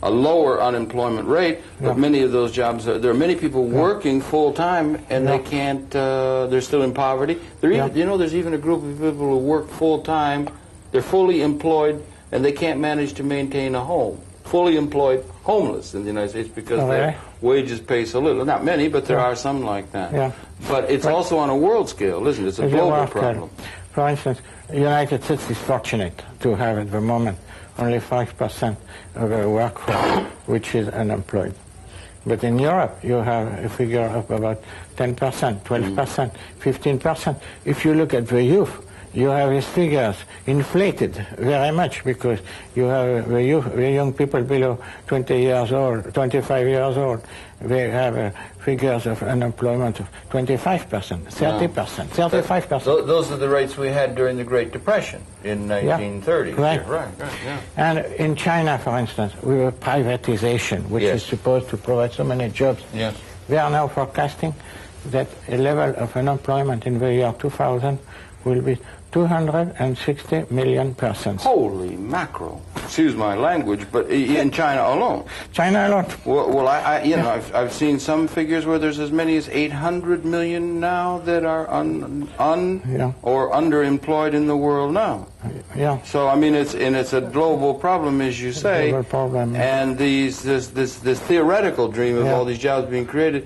lower unemployment rate, but many of those jobs, there are many people working full-time, and they can't, they're still in poverty. Even, you know, there's even a group of people who work full-time, they're fully employed, and they can't manage to maintain a home. Fully employed, homeless in the United States because their wages pay so little. Not many, but there are some like that. But it's also on a world scale, isn't it? It's a global problem. For instance, the United States is fortunate to have at the moment only 5% of the workforce which is unemployed. But in Europe, you have a figure of about 10%, 12%, 15%. If you look at the youth, you have these figures inflated very much because you have the young people below 20 years old, 25 years old. They have figures of unemployment of 25%, 30%, 35%. Those are the rates we had during the Great Depression in 1930. Right. And in China, for instance, we have privatization, which is supposed to provide so many jobs. They are now forecasting that a level of unemployment in the year 2000 will be 260 million persons. Holy mackerel! Excuse my language, but in China alone. China alone. Well, I've seen some figures where there's as many as 800 million now that are or underemployed in the world now. So I mean, it's a global problem, as you say. Global problem. And this theoretical dream of all these jobs being created.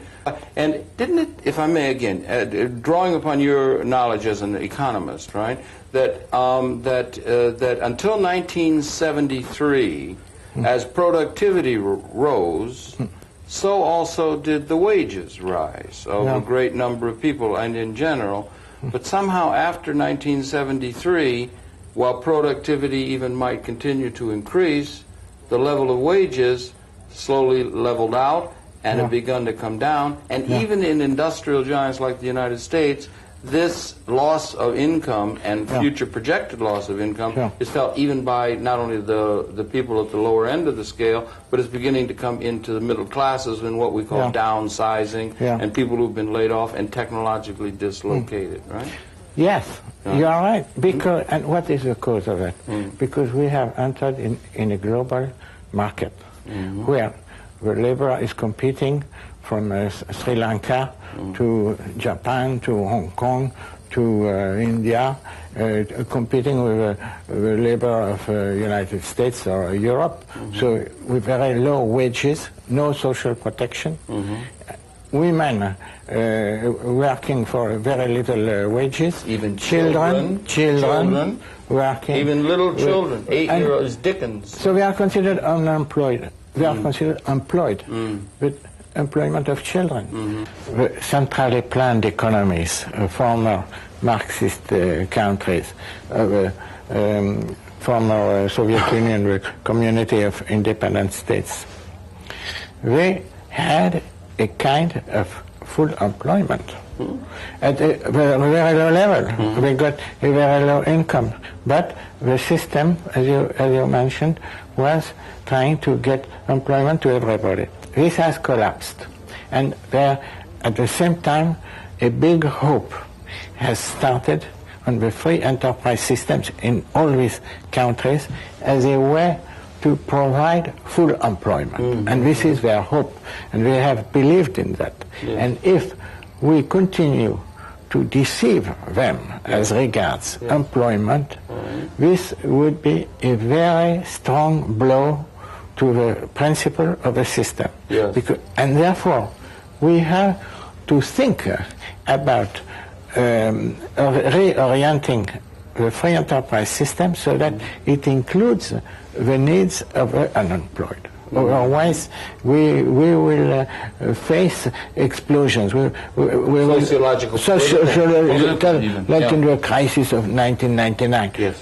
And didn't it, if I may again, drawing upon your knowledge as an economist, right, that that until 1973, as productivity rose, so also did the wages rise of a great number of people and in general. But somehow after 1973, while productivity even might continue to increase, the level of wages slowly leveled out and have begun to come down. And even in industrial giants like the United States, this loss of income and future projected loss of income is felt even by not only the people at the lower end of the scale, but it's beginning to come into the middle classes in what we call downsizing and people who've been laid off and technologically dislocated, right? Yes, you are right. Because, and what is the cause of it? Because we have entered in a global market where the labor is competing from Sri Lanka to Japan to Hong Kong to India, competing with the labor of United States or Europe. So with very low wages, no social protection. Women working for very little wages. Even children working. Even little children, 8-year-olds, Dickens. So we are considered unemployed. They are considered employed, but employment of children. The centrally planned economies of former Marxist countries, former Soviet Union, the community of independent states, they had a kind of full employment at a very low level. They got a very low income, but the system, as you mentioned, was trying to get employment to everybody. This has collapsed, and there, at the same time, a big hope has started on the free enterprise systems in all these countries as a way to provide full employment. And this is their hope, and they have believed in that. And if we continue to deceive them as regards employment, this would be a very strong blow to the principle of the system. And therefore, we have to think about reorienting the free enterprise system so that it includes the needs of the unemployed. Otherwise, we will face explosions. Sociological, like in the crisis of 1999.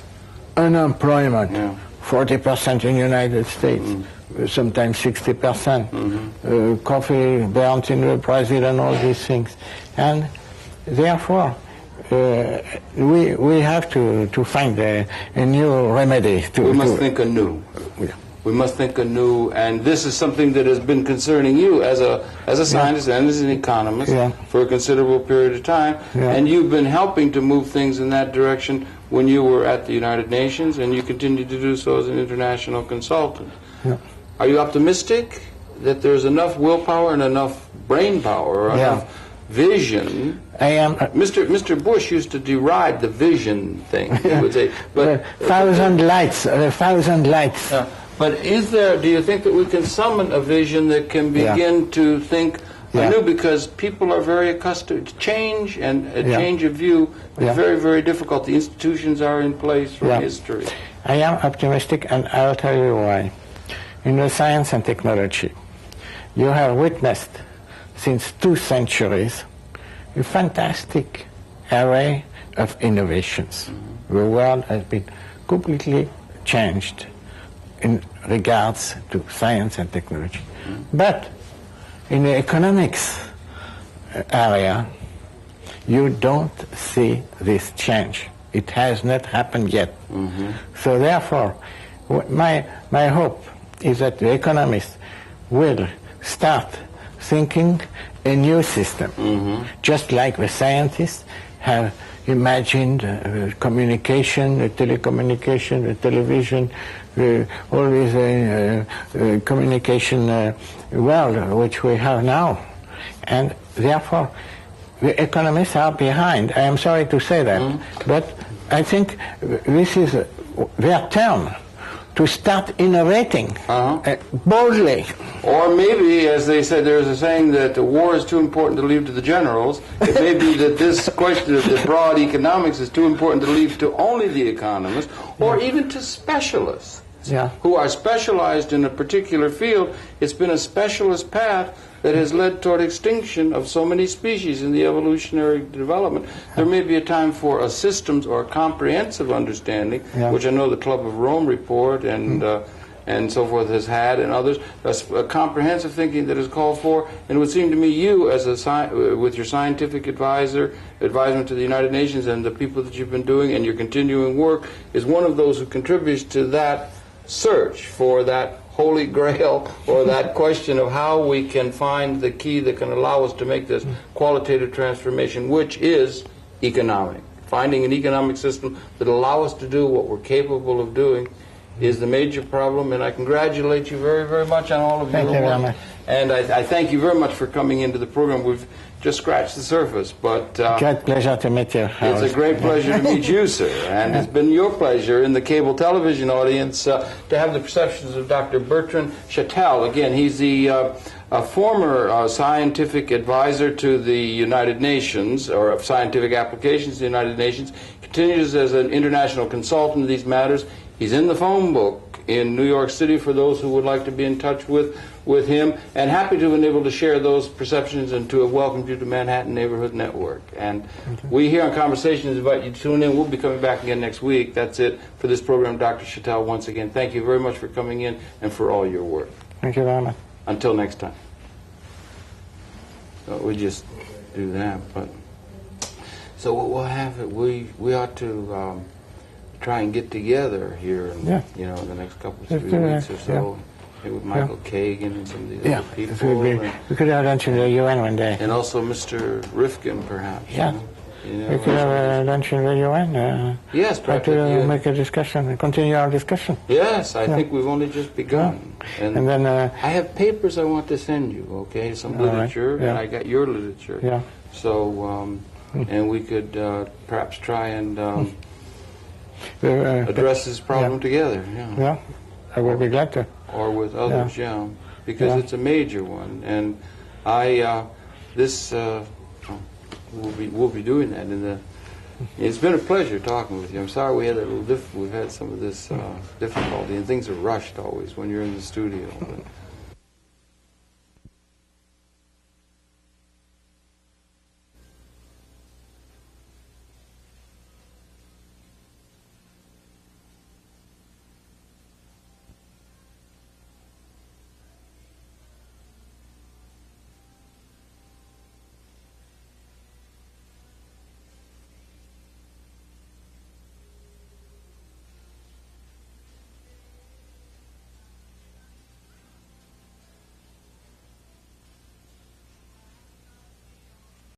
Unemployment, 40% in the United States, sometimes 60%. Coffee burnt in the president, all these things. And therefore, we have to find a new remedy. We must think anew. We must think anew, and this is something that has been concerning you as a scientist and as an economist for a considerable period of time. And you've been helping to move things in that direction when you were at the United Nations, and you continue to do so as an international consultant. Are you optimistic that there's enough willpower and enough brain power, or enough vision? I am. Mr. Bush used to deride the vision thing. He would say, but thousand lights. But do you think that we can summon a vision that can begin to think anew? Because people are very accustomed to change, and a change of view is very, very difficult. The institutions are in place from history. I am optimistic, and I'll tell you why. In the science and technology, you have witnessed since 2 centuries a fantastic array of innovations. The world has been completely changed in regards to science and technology. But in the economics area, you don't see this change. It has not happened yet. So therefore, my hope is that the economists will start thinking a new system, just like the scientists have imagined communication, telecommunication, television, all this communication world which we have now. And therefore, the economists are behind. I am sorry to say that, but I think this is their turn to start innovating boldly. Or maybe, as they said, there's a saying that the war is too important to leave to the generals. It may be that this question of the broad economics is too important to leave to only the economists, or even to specialists who are specialized in a particular field. It's been a specialist path that has led toward extinction of so many species in the evolutionary development. There may be a time for a systems or a comprehensive understanding, which I know the Club of Rome report and so forth has had, and others, a comprehensive thinking that is called for. And it would seem to me you, as with your scientific advisement to the United Nations and the people that you've been doing and your continuing work, is one of those who contributes to that search for that holy grail, or that question of how we can find the key that can allow us to make this qualitative transformation, which is economic. Finding an economic system that allows us to do what we're capable of doing is the major problem, and I congratulate you very, very much on all of your work. Thank you very much. And I thank you very much for coming into the program. We've just scratched the surface, but great pleasure to meet you. It's a great pleasure to meet you, sir, and it's been your pleasure in the cable television audience to have the perceptions of Dr. Bertrand Chatel. Again, he's the former scientific advisor to the United Nations, or of scientific applications to the United Nations. Continues as an international consultant in these matters. He's in the phone book in New York City for those who would like to be in touch with him, and happy to have been able to share those perceptions and to have welcomed you to Manhattan Neighborhood Network. And we here on Conversations invite you to tune in. We'll be coming back again next week. That's it for this program. Dr. Chatel, once again, thank you very much for coming in and for all your work. Thank you very much. Until next time. We just do that, but so we'll have it. We ought to try and get together here in, in the next couple of 3 weeks or so. Maybe with Michael Kagan and some of these other people. We could have lunch in the UN one day. And also Mr. Rifkin, perhaps. Yeah. You know, we could have a lunch in Radio N. Yes, try perhaps, to yeah. make a discussion and continue our discussion. Yes, I Yeah. think we've only just begun. And then I have papers I want to send you, okay? Some All right, literature, yeah. and I got your literature. Yeah. So, and we could perhaps try and address address this problem together. Yeah. Yeah, I will be glad to. Or with others, yeah, because Yeah. it's a major one, and we'll be doing that in the. It's been a pleasure talking with you. I'm sorry we had a little we've had some of this difficulty, and things are rushed always when you're in the studio. But